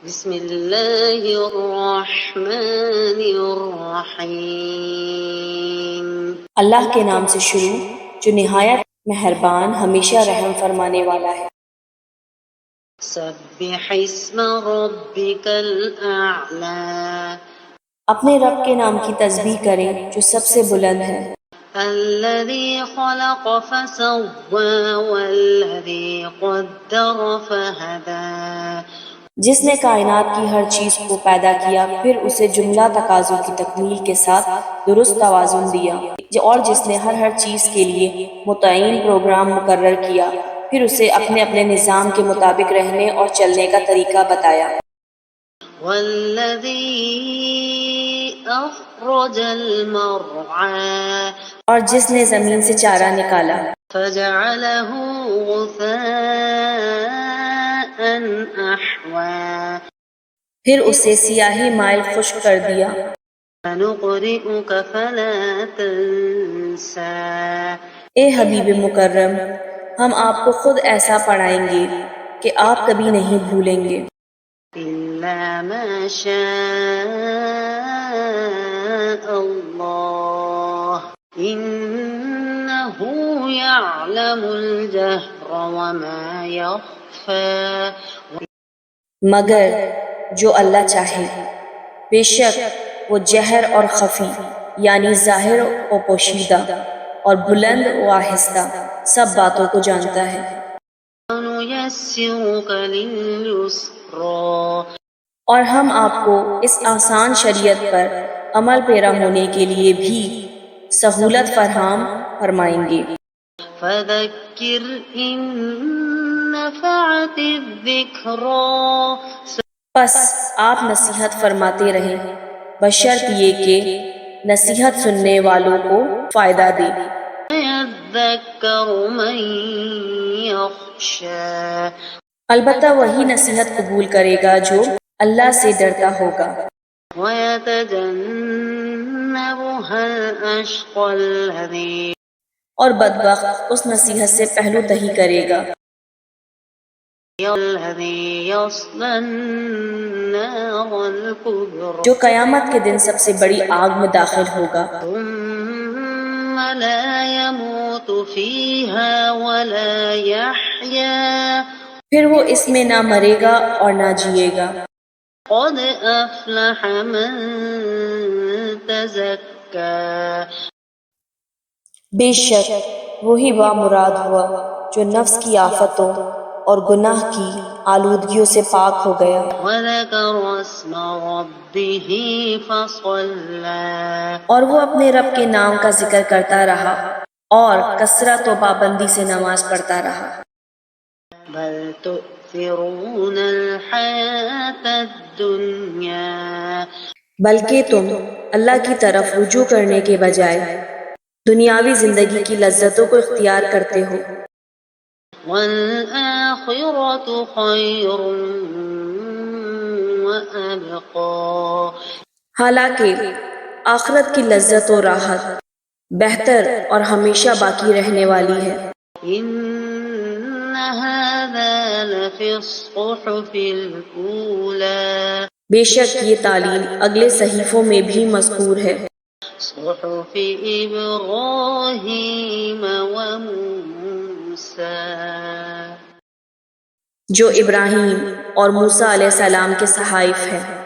بسم اللہ الرحمن الرحیم۔ اللہ کے نام سے شروع جو نہایت مہربان ہمیشہ رحم فرمانے والا ہے۔ سبح اسم ربک الاعلی۔ اپنے رب کے نام کی تسبیح کریں جو سب سے بلند ہے۔ الذی خلق فسوى والذی قدر فہدی۔ جس نے کائنات کی ہر چیز کو پیدا کیا پھر اسے جملہ تقاضوں کی تکمیل کے ساتھ درست توازن دیا، اور جس نے ہر چیز کے لیے متعین پروگرام مقرر کیا پھر اسے اپنے اپنے نظام کے مطابق رہنے اور چلنے کا طریقہ بتایا۔ والذی اخرج المرعى۔ اور جس نے زمین سے چارہ نکالا فجعله غثاء احوى۔ پھر اسے سیاہی مائل خشک کر دیا۔ سنقرئك فلا تنسى۔ اے حبیب مکرم، ہم آپ کو خود ایسا پڑھائیں گے کہ آپ کبھی نہیں بھولیں گے، إلا ما شاء الله إنه يعلم الجهر وما يخفى۔ مگر جو اللہ چاہے، بے شک وہ جہر اور خفی یعنی ظاہر و پوشیدہ اور بلند و آہستہ سب باتوں کو جانتا ہے۔ ونيسرك لليسرى۔ اور ہم آپ کو اس آسان شریعت پر عمل پیرا ہونے کے لیے بھی سہولت فراہم فرمائیں گے۔ فذكر إن نفعت الذكرى۔ پس آپ نصیحت فرماتے رہیں بشرط یہ کہ نصیحت سننے والوں کو فائدہ دے۔ يذكر من يخشى۔ البتہ وہی نصیحت قبول کرے گا جو اللہ سے ڈرتا ہوگا۔ ويتجنبها الأشقى الذي۔ اور بدبخت اس نصیحت سے پہلو تہی کرے گا الذي يصلى النار الكبرى۔ جو قیامت کے دن سب سے بڑی آگ میں داخل ہوگا، ثم لا يموت فيها ولا يحيا۔ پھر وہ اس میں نہ مرے گا اور نہ جیے گا۔ قد أفلح من تزكى۔ بے شک وہی بامراد ہوا جو نفس کی آفتوں اور گناہ کی آلودگیوں سے پاک ہو گیا، وذكر اسم ربه فصلى۔ اور وہ اپنے رب کے نام کا ذکر کرتا رہا اور کثرت و پابندی سے نماز پڑھتا رہا۔ بل تؤثرون الحياة الدنيا۔ بلکہ تم اللہ کی طرف رجوع کرنے کے بجائے دنیاوی زندگی کی لذتوں کو اختیار کرتے ہو، والآخرة خير وأبقى۔ حالانکہ آخرت کی لذت و راحت بہتر اور ہمیشہ باقی رہنے والی ہے۔ إن هذا لفي الصحف الأولى۔ بے شک یہ تعلیم اگلے صحیفوں میں بھی مذکور ہے، صحف إبراهيم وموسى۔ جو ابراہیم اور موسیٰ علیہ السلام کے صحائف ہیں۔